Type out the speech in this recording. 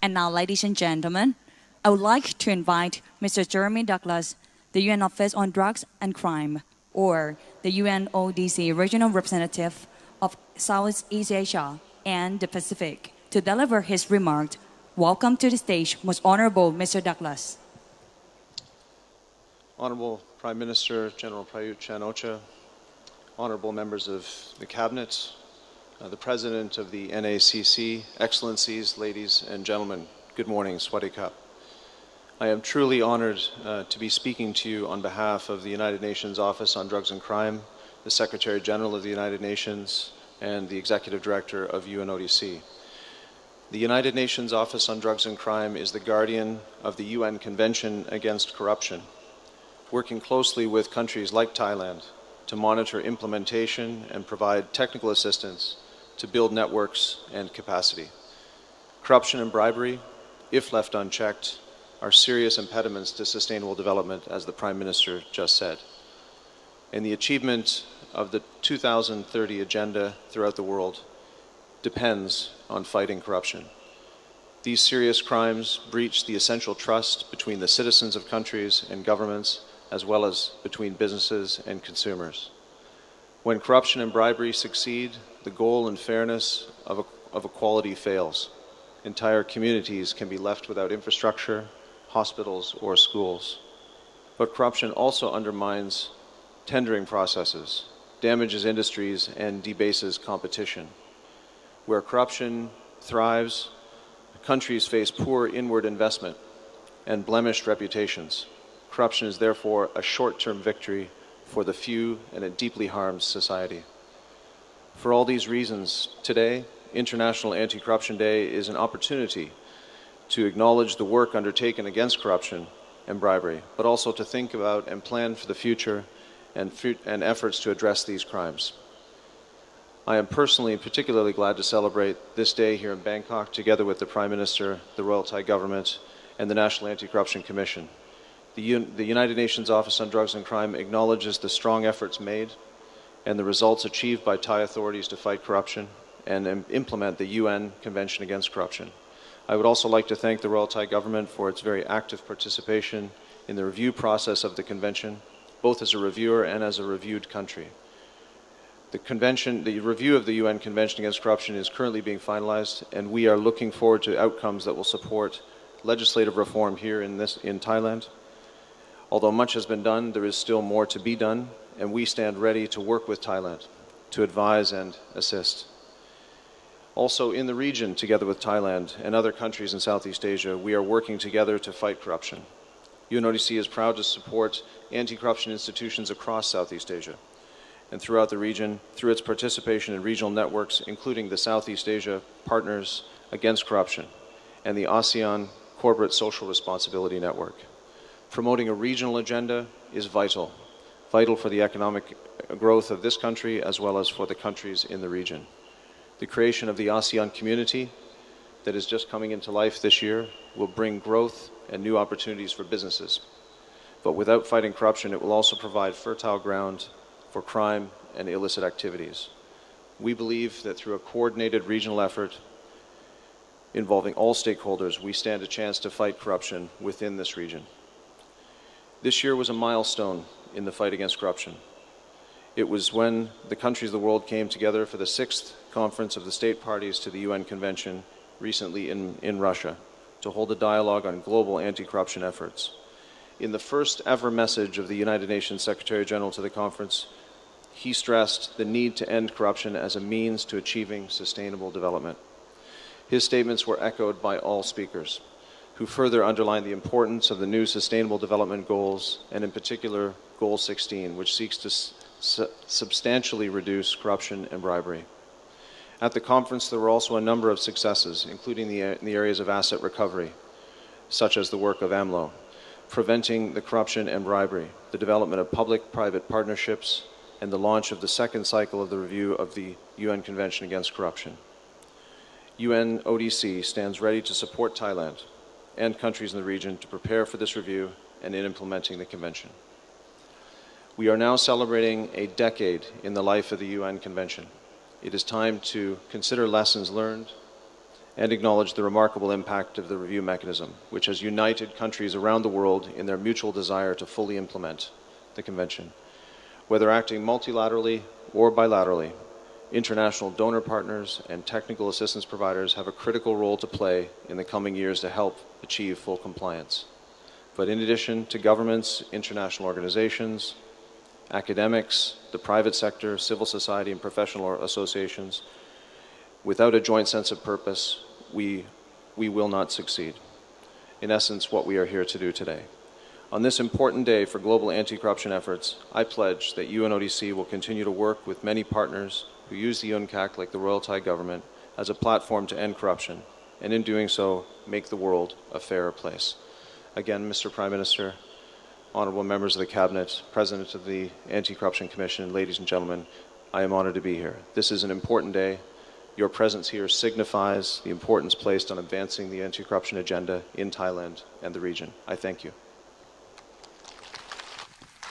And now, ladies and gentlemen, I would like to invite Mr. Jeremy Douglas, the UN Office on Drugs and Crime, or the UNODC Regional Representative of Southeast Asia and the Pacific, to deliver his remarks. Welcome to the stage, Most Honorable Mr. Douglas. Honorable Prime Minister General Prayut Chan-o-cha, honorable members of the Cabinet, the President of the NACC, Excellencies, ladies and gentlemen, good morning, Swadee Kap. I am truly honored to be speaking to you on behalf of the United Nations Office on Drugs and Crime, the Secretary General of the United Nations, and the Executive Director of UNODC. The United Nations Office on Drugs and Crime is the guardian of the UN Convention Against Corruption, working closely with countries like Thailand to monitor implementation and provide technical assistance to build networks and capacity. Corruption and bribery, if left unchecked, are serious impediments to sustainable development, as the Prime Minister just said. And the achievement of the 2030 agenda throughout the world depends on fighting corruption. These serious crimes breach the essential trust between the citizens of countries and governments, as well as between businesses and consumers. When corruption and bribery succeed, the goal and fairness of equality fails. Entire communities can be left without infrastructure, hospitals, or schools. But corruption also undermines tendering processes, damages industries, and debases competition. Where corruption thrives, countries face poor inward investment and blemished reputations. Corruption is therefore a short-term victory for the few, and it deeply harms society. For all these reasons, today, International Anti-Corruption Day is an opportunity to acknowledge the work undertaken against corruption and bribery, but also to think about and plan for the future and efforts to address these crimes. I am personally particularly glad to celebrate this day here in Bangkok together with the Prime Minister, the Royal Thai Government, and the National Anti-Corruption Commission. The United Nations Office on Drugs and Crime acknowledges the strong efforts made and the results achieved by Thai authorities to fight corruption and implement the UN Convention Against Corruption. I would also like to thank the Royal Thai Government for its very active participation in the review process of the Convention, both as a reviewer and as a reviewed country. The review of the UN Convention Against Corruption is currently being finalized, and we are looking forward to outcomes that will support legislative reform here in Thailand. Although much has been done, there is still more to be done, and we stand ready to work with Thailand to advise and assist. Also in the region, together with Thailand and other countries in Southeast Asia, we are working together to fight corruption. UNODC is proud to support anti-corruption institutions across Southeast Asia and throughout the region through its participation in regional networks, including the Southeast Asia Partners Against Corruption and the ASEAN Corporate Social Responsibility Network. Promoting a regional agenda is vital for the economic growth of this country as well as for the countries in the region. The creation of the ASEAN community that is just coming into life this year will bring growth and new opportunities for businesses. But without fighting corruption, it will also provide fertile ground for crime and illicit activities. We believe that through a coordinated regional effort involving all stakeholders, we stand a chance to fight corruption within this region. This year was a milestone in the fight against corruption. It was when the countries of the world came together for the 6th Conference of the State Parties to the UN Convention recently in Russia to hold a dialogue on global anti-corruption efforts. In the first ever message of the United Nations Secretary General to the conference, he stressed the need to end corruption as a means to achieving sustainable development. His statements were echoed by all speakers, who further underlined the importance of the new Sustainable Development Goals, and in particular, Goal 16, which seeks to substantially reduce corruption and bribery. At the conference, there were also a number of successes, including in the areas of asset recovery, such as the work of AMLO, preventing the corruption and bribery, the development of public-private partnerships, and the launch of the second cycle of the review of the UN Convention Against Corruption. UNODC stands ready to support Thailand and countries in the region to prepare for this review and in implementing the Convention. We are now celebrating a decade in the life of the UN Convention. It is time to consider lessons learned and acknowledge the remarkable impact of the review mechanism, which has united countries around the world in their mutual desire to fully implement the Convention. Whether acting multilaterally or bilaterally, international donor partners and technical assistance providers have a critical role to play in the coming years to help achieve full compliance. But in addition to governments, international organizations, academics, the private sector, civil society, and professional associations, without a joint sense of purpose, we will not succeed. In essence, what we are here to do today. On this important day for global anti-corruption efforts, I pledge that UNODC will continue to work with many partners who use the UNCAC, like the Royal Thai government, as a platform to end corruption, and in doing so, make the world a fairer place. Again, Mr. Prime Minister, honorable members of the Cabinet, President of the Anti-Corruption Commission, ladies and gentlemen, I am honored to be here. This is an important day. Your presence here signifies the importance placed on advancing the anti-corruption agenda in Thailand and the region. I thank you.